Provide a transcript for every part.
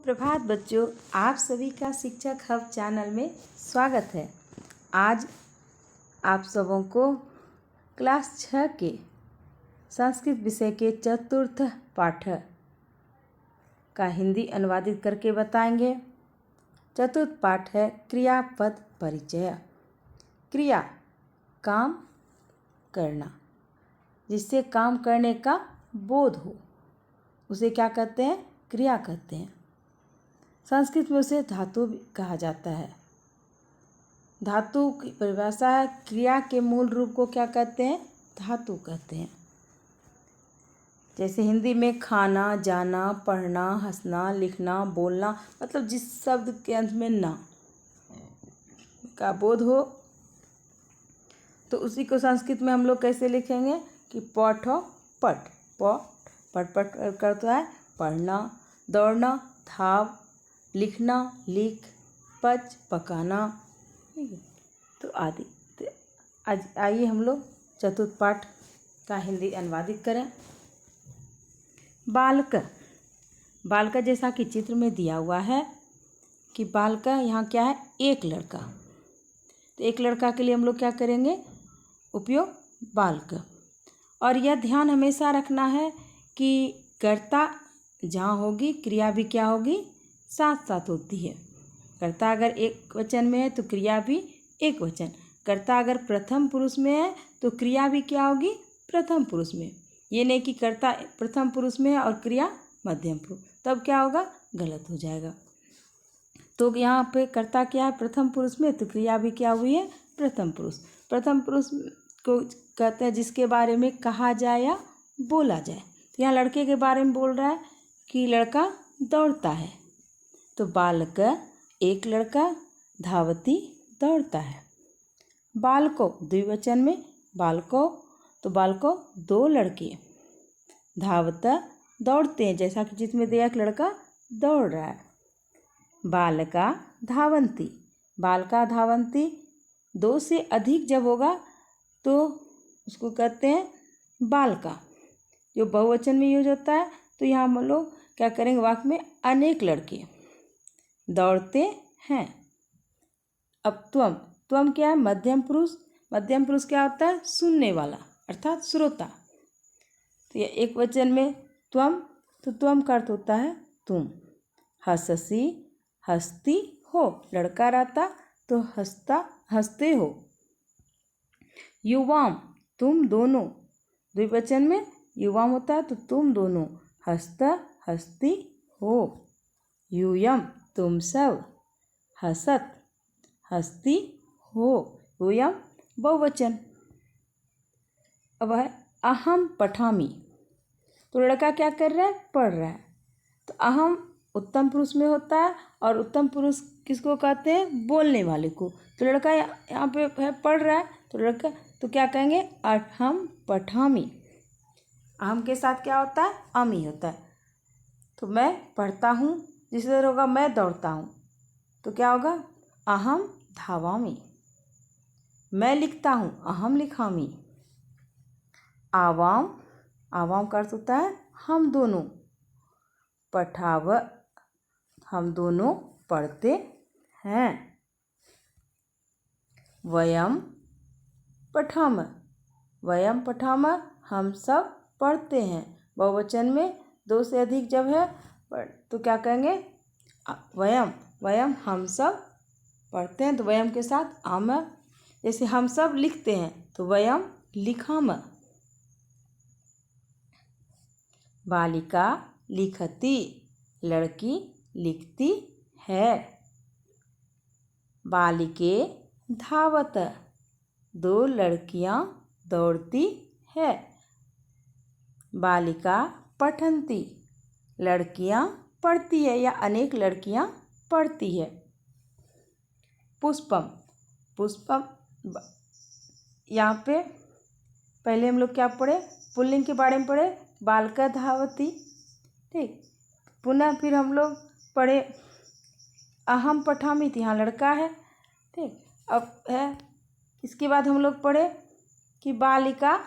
प्रभात बच्चों, आप सभी का शिक्षक हब चैनल में स्वागत है। आज आप सबों को क्लास 6 के संस्कृत विषय के चतुर्थ पाठ का हिंदी अनुवादित करके बताएंगे। चतुर्थ पाठ है क्रियापद परिचय। क्रिया काम करना, जिससे काम करने का बोध हो, उसे क्या कहते हैं? क्रिया कहते हैं। संस्कृत में उसे धातु भी कहा जाता है। धातु की परिभाषा है, क्रिया के मूल रूप को क्या कहते हैं? धातु कहते हैं। जैसे हिंदी में खाना, जाना, पढ़ना, हंसना, लिखना, बोलना, मतलब जिस शब्द के अंत में ना का बोध हो, तो उसी को संस्कृत में हम लोग कैसे लिखेंगे कि पठ पट पट पट करता है पढ़ना, दौड़ना, धाव, लिखना, लिख, पच, पकाना, ठीक है, तो आदि। तो आज आइए हम लोग चतुर्थ पाठ का हिंदी अनुवादित करें। बालक, बालक जैसा कि चित्र में दिया हुआ है कि बालक यहाँ क्या है? एक लड़का। तो एक लड़का के लिए हम लोग क्या करेंगे? उपयोग बालक। और यह ध्यान हमेशा रखना है कि कर्ता जहाँ होगी, क्रिया भी क्या होगी? साथ साथ होती है। कर्ता अगर एक वचन में है तो क्रिया भी एक वचन। कर्ता अगर प्रथम पुरुष में है तो क्रिया भी क्या होगी? प्रथम पुरुष में। ये नहीं कि कर्ता प्रथम पुरुष में है और क्रिया मध्यम पुरुष, तब क्या होगा? गलत हो जाएगा। तो यहाँ पे कर्ता क्या है? प्रथम पुरुष में, तो क्रिया भी क्या हुई है? प्रथम पुरुष। प्रथम पुरुष को कहते हैं जिसके बारे में कहा जाए या बोला जाए। तो यहाँ लड़के के बारे में बोल रहा है कि लड़का दौड़ता है, तो बालक एक लड़का, धावती दौड़ता है। बालको द्विवचन में, बालको तो बालको दो लड़के, धावत दौड़ते हैं, जैसा कि जिसमें दिया एक लड़का दौड़ रहा है। बालका धावंती, बालका धावंती, दो से अधिक जब होगा तो उसको कहते हैं बालका, जो बहुवचन में यूज होता है। तो यहाँ हम लोग क्या करेंगे? वाक्य में अनेक लड़के दौड़ते हैं। अब त्वम क्या है? मध्यम पुरुष। मध्यम पुरुष क्या होता है? सुनने वाला, अर्थात श्रोता। तो ये एक वचन में त्वम, तो त्वम का अर्थ होता है तुम। हंससी, हंसती हो, लड़का रहता तो हंसते हो। युवाम, तुम दोनों, द्विवचन में युवाम होता है तो तुम दोनों, हंसती हो। यूयम, तुम सब, हंसत हंसती हो। यूयम बहुवचन। अब है अहम पठामी, तो लड़का क्या कर रहा है? पढ़ रहा है। तो अहम उत्तम पुरुष में होता है, और उत्तम पुरुष किसको कहते हैं? बोलने वाले को। तो लड़का यहाँ पे है पढ़ रहा है, तो लड़का तो क्या कहेंगे? अहम पठामी। अहम के साथ क्या होता है? अमी होता है। तो मैं पढ़ता हूँ, जिस तरह होगा मैं दौड़ता हूँ, तो क्या होगा? अहम धावामी। मैं लिखता हूँ, अहम लिखामी। आवाम, आवाम का अर्थ होता है हम दोनों। पठाव, हम दोनों पढ़ते हैं। वयम पठाम, वयम पठाम, हम सब पढ़ते हैं। बहुवचन में दो से अधिक जब है तो क्या कहेंगे? वयम, वयम हम सब पढ़ते हैं, तो वयम के साथ आम। जैसे हम सब लिखते हैं तो वयम लिखाम। बालिका लिखती, लड़की लिखती है। बालिके धावत, दो लड़कियां दौड़ती है। बालिका पठन्ति, लड़कियां पढ़ती है या अनेक लड़कियां पढ़ती है। पुष्पम, पुष्पम, यहाँ पे पहले हम लोग क्या पढ़े? पुल्लिंग के बारे में पढ़े, बालका धावती, ठीक। पुनः फिर हम लोग पढ़े अहम पठामी, थी, यहाँ लड़का है, ठीक। अब है इसके बाद हम लोग पढ़े कि बालिका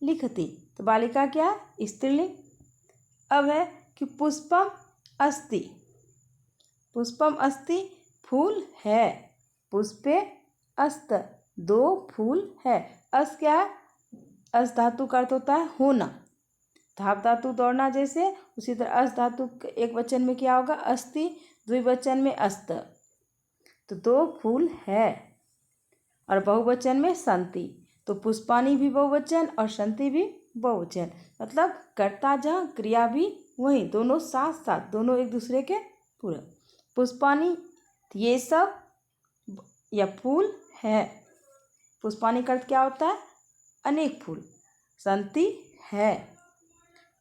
लिखती, तो बालिका क्या है? स्त्रीलिंग। अब है कि पुष्पम अस्ति, पुष्पम अस्ति फूल है। पुष्पे अस्त दो फूल है। अस क्या है? अस धातु का अर्थ होता है होना। धाप धातु दौड़ना जैसे, उसी तरह अस धातु एक वचन में क्या होगा? अस्ति, द्विवचन में अस्त। तो दो फूल है। और बहुवचन में संति। तो पुष्पानी भी बहुवचन और संति भी बहुवचन, मतलब कर्ता जहाँ क्रिया भी वहीं, दोनों साथ साथ, दोनों एक दूसरे के पूरक। पुष्पानी ये सब या फूल है। पुष्पानी का अर्थ क्या होता है? अनेक फूल। संति है।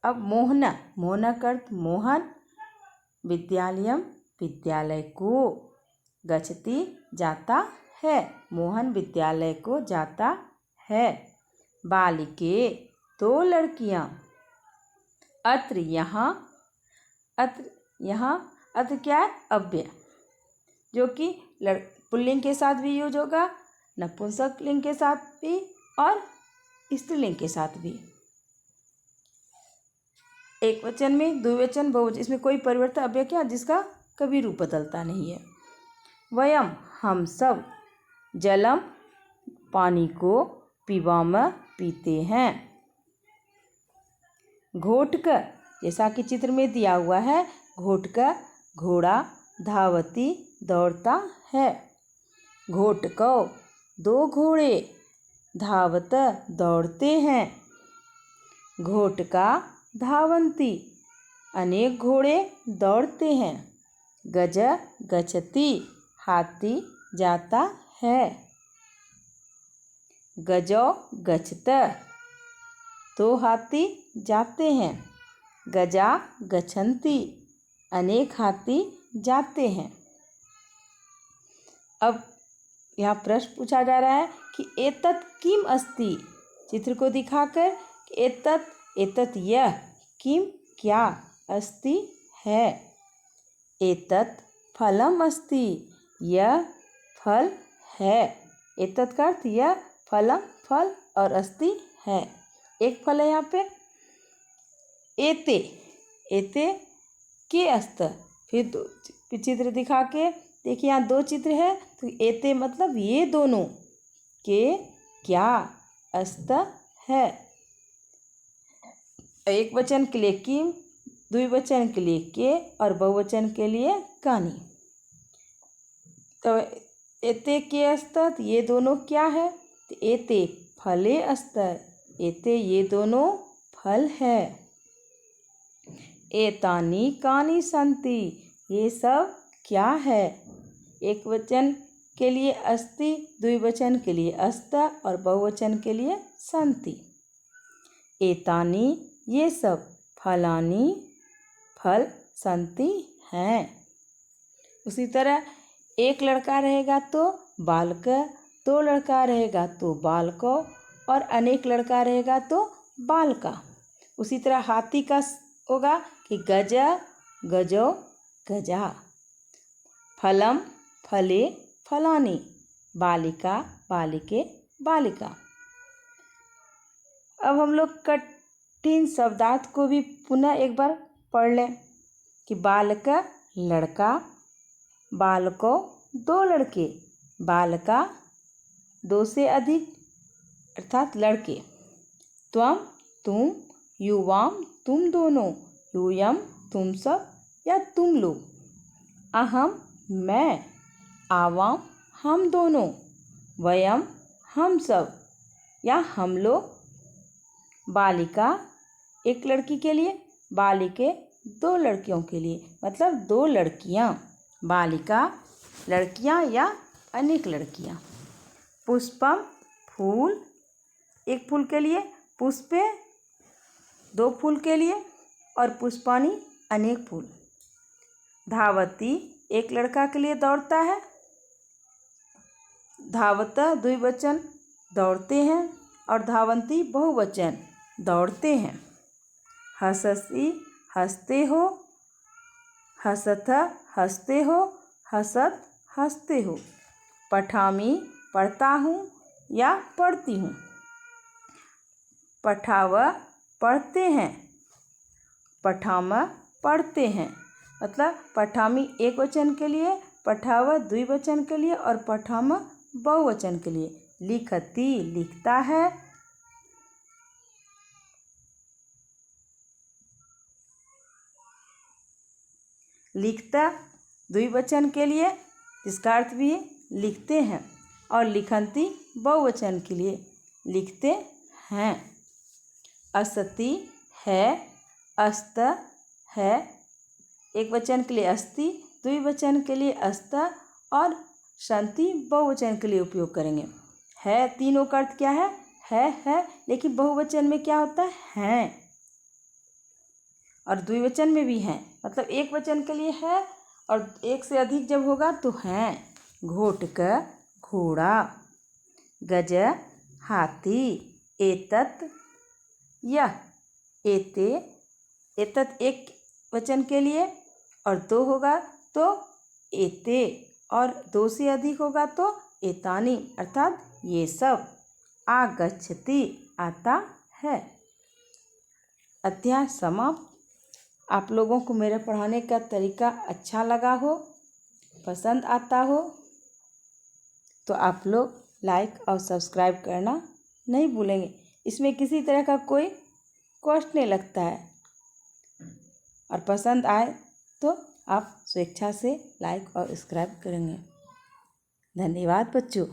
अब मोहना, मोहना का अर्थ मोहन। विद्यालयम विद्यालय को। गच्छति जाता है। मोहन विद्यालय को जाता है। बालिके दो लड़कियां। अत्र यहाँ, अत्र यहाँ, अत्र क्या है? अव्यय, जो कि पुल्लिंग के साथ भी यूज होगा, नपुंसक लिंग के साथ भी और स्त्रीलिंग के साथ भी। एक वचन में, द्विवचन, बहुवचन, इसमें कोई परिवर्तन अव्यय क्या जिसका कभी रूप बदलता नहीं है। वयम हम सब, जलम पानी को, पिबाम पीते हैं। घोटकर, जैसा कि चित्र में दिया हुआ है, घोटकर घोड़ा, धावती दौड़ता है। घोटको दो घोड़े, धावत दौड़ते हैं। घोटका धावंती अनेक घोड़े दौड़ते हैं। गज गच्छति हाथी जाता है। गजो गच्छत दो हाथी जाते हैं। गजा गच्छन्ति अनेक हाथी जाते हैं। अब यहाँ प्रश्न पूछा जा रहा है कि एतत् किम अस्ति, चित्र को दिखाकर कि एतत् यह, किम क्या, अस्ति है। एतत् फलम अस्ति यह फल है। एतत् का अर्थ यह, फलम फल और अस्ति है, एक फल है यहाँ पे। एते, एते के अस्त, फिर चित्र दिखा के देखिए, यहाँ दो चित्र है, तो एते मतलब ये दोनों, के क्या, अस्त है। एक वचन के लिए किम, द्विवचन के लिए के और बहुवचन के लिए कानी। तो एते के अस्तर, ये दोनों क्या है? तो एते फले अस्तर, एते ये दोनों फल है। एतानी कानी संति, ये सब क्या है? एक वचन के लिए अस्ति, द्विवचन के लिए अस्त और बहुवचन के लिए संति। एतानी ये सब, फलानी फल, संति हैं। उसी तरह एक लड़का रहेगा तो बालक, दो लड़का रहेगा तो बालको और अनेक लड़का रहेगा तो बालका। उसी तरह हाथी का होगा कि गज गजो गजा। फलम फले फलानी। बालिका बालिके बालिका। अब हम लोग कठिन शब्दार्थ को भी पुनः एक बार पढ़ लें कि बालक लड़का, बालको दो लड़के, बालका दो से अधिक अर्थात लड़के। त्वम तुम, युवाम तुम दोनों, यूयम तुम सब या तुम लोग। अहम मैं, आवाम हम दोनों, वयम हम सब या हम लोग। बालिका एक लड़की के लिए, बालिके दो लड़कियों के लिए, मतलब दो लड़कियां। बालिका लड़कियां या अनेक लड़कियां। पुष्पम फूल, एक फूल के लिए। पुष्पे दो फूल के लिए और पुष्पानी अनेक फूल। धावती एक लड़का के लिए दौड़ता है। धावत द्विवचन दौड़ते हैं और धावंती बहुवचन दौड़ते हैं। हससी हंसते हो, हसथ हंसते हो, हसत हंसते हो। पठामी पढ़ता हूँ या पढ़ती हूँ। पठाव पढ़ते हैं, पठाम पढ़ते हैं। मतलब पठामी एक वचन के लिए, पठाव द्विवचन के लिए और पठम बहुवचन के लिए। लिखती लिखता है, लिखता द्विवचन के लिए जिसका अर्थ भी है लिखते हैं, और लिखन्ति बहुवचन के लिए लिखते हैं। अस्ति है, अस्त है, एक वचन के लिए अस्ति, द्विवचन के लिए अस्त और सन्ति बहुवचन के लिए उपयोग करेंगे। है तीनों का अर्थ क्या है, लेकिन बहुवचन में क्या होता है हैं, और द्विवचन में भी हैं। मतलब एक वचन के लिए है और एक से अधिक जब होगा तो हैं। घोटक घोड़ा, गज हाथी, एतत यह, एते एतत एक वचन के लिए और दो होगा तो एते, और दो से अधिक होगा तो एतानी, अर्थात ये सब। आगच्छति आता है। अध्याय समाप्त। आप लोगों को मेरे पढ़ाने का तरीका अच्छा लगा हो, पसंद आता हो तो आप लोग लाइक और सब्सक्राइब करना नहीं भूलेंगे। इसमें किसी तरह का कोई कॉस्ट नहीं लगता है, और पसंद आए तो आप स्वेच्छा से लाइक और सब्सक्राइब करेंगे। धन्यवाद बच्चों।